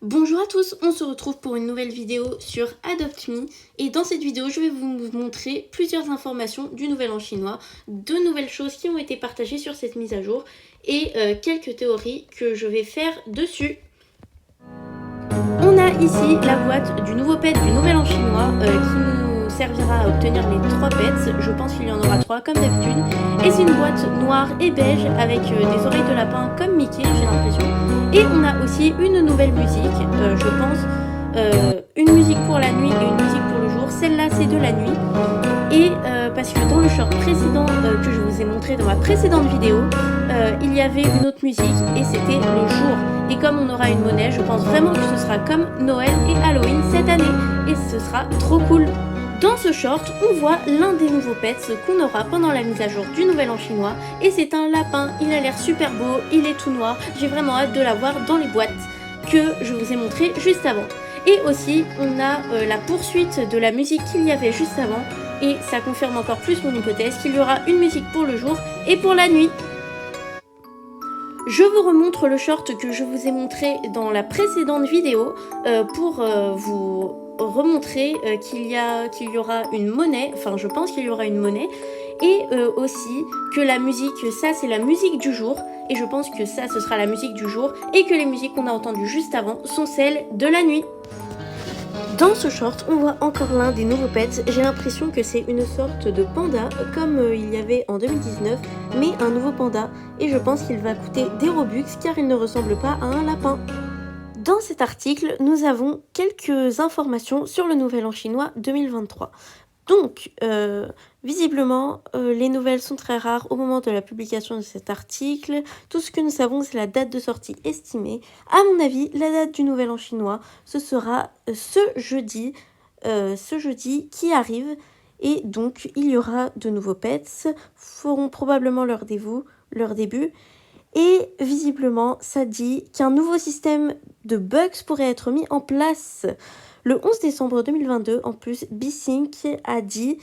Bonjour à tous, on se retrouve pour une nouvelle vidéo sur Adopt Me et dans cette vidéo je vais vous montrer plusieurs informations du Nouvel An chinois, de nouvelles choses qui ont été partagées sur cette mise à jour et quelques théories que je vais faire dessus. On a ici la boîte du nouveau pet du Nouvel An chinois qui nous servira à obtenir les 3 pets, je pense qu'il y en aura 3 comme d'habitude, et c'est une boîte noire et beige avec des oreilles de lapin comme Mickey j'ai l'impression. Et on a aussi une nouvelle musique, je pense, une musique pour la nuit et une musique pour le jour. Celle-là, c'est de la nuit. Et parce que dans le short précédent que je vous ai montré dans ma précédente vidéo, il y avait une autre musique et c'était le jour. Et comme on aura une monnaie, je pense vraiment que ce sera comme Noël et Halloween cette année. Et ce sera trop cool. Dans ce short, on voit l'un des nouveaux pets qu'on aura pendant la mise à jour du Nouvel An chinois. Et c'est un lapin, il a l'air super beau, il est tout noir. J'ai vraiment hâte de l'avoir dans les boîtes que je vous ai montré juste avant. Et aussi, on a la poursuite de la musique qu'il y avait juste avant. Et ça confirme encore plus mon hypothèse qu'il y aura une musique pour le jour et pour la nuit. Je vous remontre le short que je vous ai montré dans la précédente vidéo pour vous remontrer qu'il y aura une monnaie, enfin je pense qu'il y aura une monnaie, et aussi que la musique, ça c'est la musique du jour, et je pense que ça ce sera la musique du jour, et que les musiques qu'on a entendues juste avant sont celles de la nuit. Dans ce short, on voit encore l'un des nouveaux pets. J'ai l'impression que c'est une sorte de panda, comme il y avait en 2019, mais un nouveau panda. Et je pense qu'il va coûter des Robux, car il ne ressemble pas à un lapin. Dans cet article, nous avons quelques informations sur le Nouvel An chinois 2023. Donc, visiblement, les nouvelles sont très rares au moment de la publication de cet article. Tout ce que nous savons, c'est la date de sortie estimée. À mon avis, la date du Nouvel An chinois, ce sera ce jeudi qui arrive. Et donc, il y aura de nouveaux pets, feront probablement leur début. Et visiblement, ça dit qu'un nouveau système de bugs pourrait être mis en place. Le 11 décembre 2022, en plus, B-Sync a dit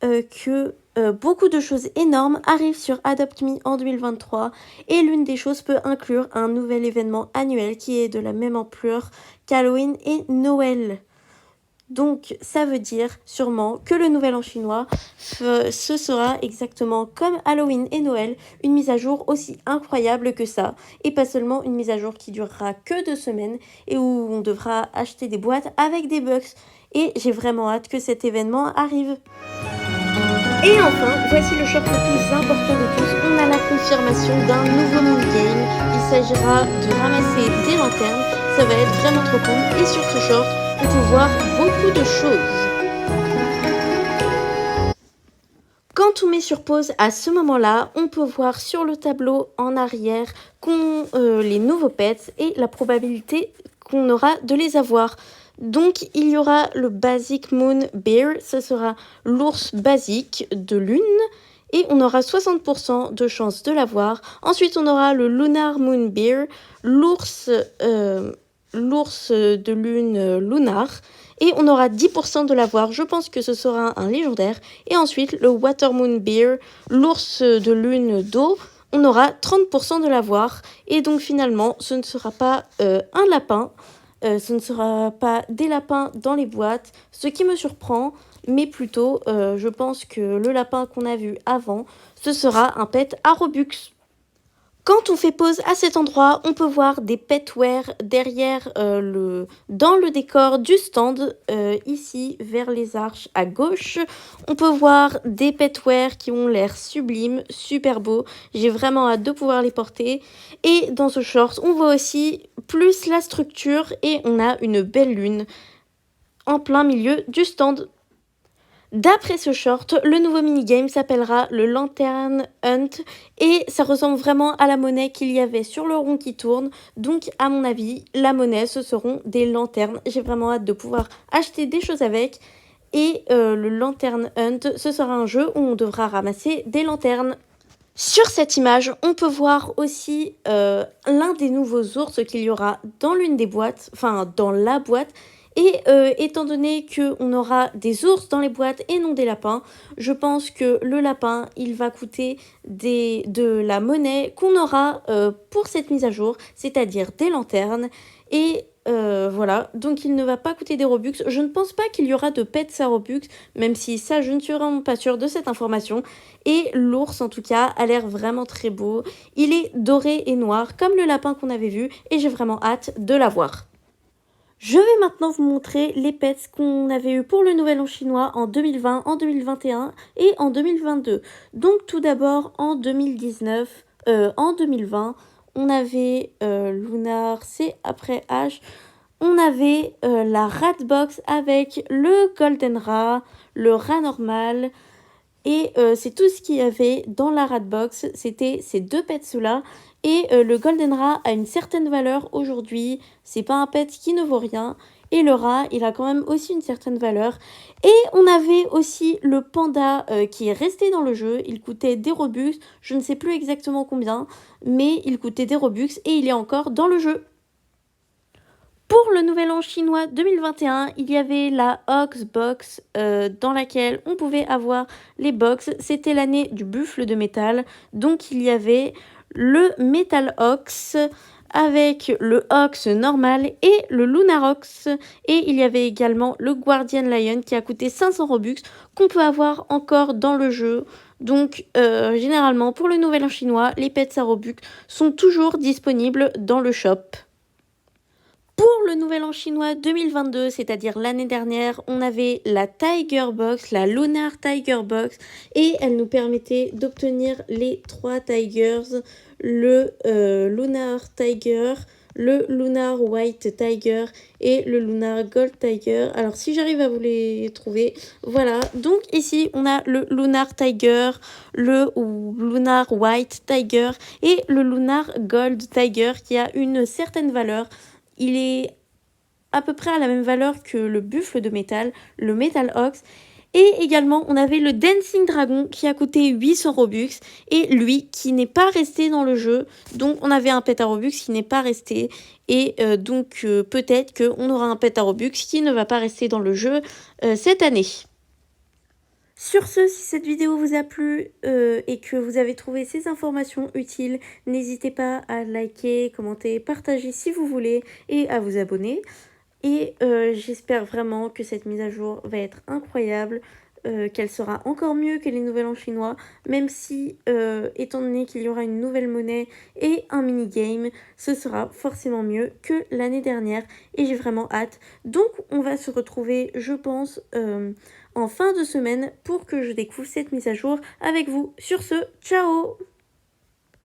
que beaucoup de choses énormes arrivent sur Adopt Me en 2023 et l'une des choses peut inclure un nouvel événement annuel qui est de la même ampleur qu'Halloween et Noël. Donc ça veut dire sûrement que le Nouvel An chinois, ce sera exactement comme Halloween et Noël, une mise à jour aussi incroyable que ça, et pas seulement une mise à jour qui durera que 2 semaines, et où on devra acheter des boîtes avec des bugs. Et j'ai vraiment hâte que cet événement arrive. Et enfin, voici le short le plus important de tous, on a la confirmation d'un nouveau minigame. Il s'agira de ramasser des lanternes, ça va être vraiment trop cool, et sur ce short, on peut voir beaucoup de choses. Quand on met sur pause à ce moment-là, on peut voir sur le tableau en arrière les nouveaux pets et la probabilité qu'on aura de les avoir. Donc il y aura le Basic Moon Bear, ce sera l'ours basique de lune. Et on aura 60% de chance de l'avoir. Ensuite, on aura le Lunar Moon Bear, l'ours de lune lunar. Et on aura 10% de l'avoir. Je pense que ce sera un légendaire. Et ensuite, le Water Moon Bear, l'ours de lune d'eau. On aura 30% de l'avoir. Et donc finalement, ce ne sera pas un lapin. Ce ne sera pas des lapins dans les boîtes. Ce qui me surprend, mais plutôt, je pense que le lapin qu'on a vu avant, ce sera un pet à Robux. Quand on fait pause à cet endroit, on peut voir des petware derrière dans le décor du stand, ici vers les arches à gauche. On peut voir des petware qui ont l'air sublimes, super beaux. J'ai vraiment hâte de pouvoir les porter. Et dans ce short, on voit aussi plus la structure et on a une belle lune en plein milieu du stand. D'après ce short, le nouveau minigame s'appellera le Lantern Hunt et ça ressemble vraiment à la monnaie qu'il y avait sur le rond qui tourne. Donc à mon avis, la monnaie, ce seront des lanternes. J'ai vraiment hâte de pouvoir acheter des choses avec. Et le Lantern Hunt, ce sera un jeu où on devra ramasser des lanternes. Sur cette image, on peut voir aussi l'un des nouveaux ours qu'il y aura dans l'une des boîtes, enfin dans la boîte. Et étant donné qu'on aura des ours dans les boîtes et non des lapins, je pense que le lapin, il va coûter de la monnaie qu'on aura pour cette mise à jour, c'est-à-dire des lanternes. Et Voilà, donc il ne va pas coûter des Robux. Je ne pense pas qu'il y aura de pets à Robux, même si ça, je ne suis vraiment pas sûre de cette information. Et l'ours, en tout cas, a l'air vraiment très beau. Il est doré et noir, comme le lapin qu'on avait vu, et j'ai vraiment hâte de l'avoir. Je vais maintenant vous montrer les pets qu'on avait eu pour le Nouvel An chinois en 2020, en 2021 et en 2022. Donc tout d'abord en 2020, on avait Lunar, c'est après H. On avait la Rat Box avec le Golden Rat, le rat normal. Et c'est tout ce qu'il y avait dans la Rat Box. C'était ces deux pets-là. Et le Golden Rat a une certaine valeur aujourd'hui. C'est pas un pet qui ne vaut rien. Et le rat, il a quand même aussi une certaine valeur. Et on avait aussi le panda qui est resté dans le jeu. Il coûtait des Robux. Je ne sais plus exactement combien. Mais il coûtait des Robux et il est encore dans le jeu. Pour le Nouvel An chinois 2021, il y avait la Ox Box dans laquelle on pouvait avoir les box. C'était l'année du buffle de métal. Donc il y avait le Metal Ox avec le Ox normal et le Lunar Ox. Et il y avait également le Guardian Lion qui a coûté 500 Robux qu'on peut avoir encore dans le jeu. Donc généralement pour le Nouvel An chinois, les pets à Robux sont toujours disponibles dans le shop. Pour le Nouvel An chinois 2022, c'est-à-dire l'année dernière, on avait la Tiger Box, la Lunar Tiger Box, et elle nous permettait d'obtenir les 3 Tigers, le Lunar Tiger, le Lunar White Tiger et le Lunar Gold Tiger. Alors si j'arrive à vous les trouver, voilà. Donc ici, on a le Lunar Tiger, le Lunar White Tiger et le Lunar Gold Tiger qui a une certaine valeur. Il est à peu près à la même valeur que le buffle de métal, le Metal Ox. Et également, on avait le Dancing Dragon qui a coûté 800 Robux. Et lui, qui n'est pas resté dans le jeu. Donc, on avait un pet à Robux qui n'est pas resté. Et donc, peut-être qu'on aura un pet à Robux qui ne va pas rester dans le jeu cette année. Sur ce, si cette vidéo vous a plu et que vous avez trouvé ces informations utiles, n'hésitez pas à liker, commenter, partager si vous voulez et à vous abonner. Et j'espère vraiment que cette mise à jour va être incroyable, qu'elle sera encore mieux que les Nouvel An chinois, même si, étant donné qu'il y aura une nouvelle monnaie et un mini-game, ce sera forcément mieux que l'année dernière et j'ai vraiment hâte. Donc on va se retrouver, je pense, en fin de semaine pour que je découvre cette mise à jour avec vous. Sur ce, ciao!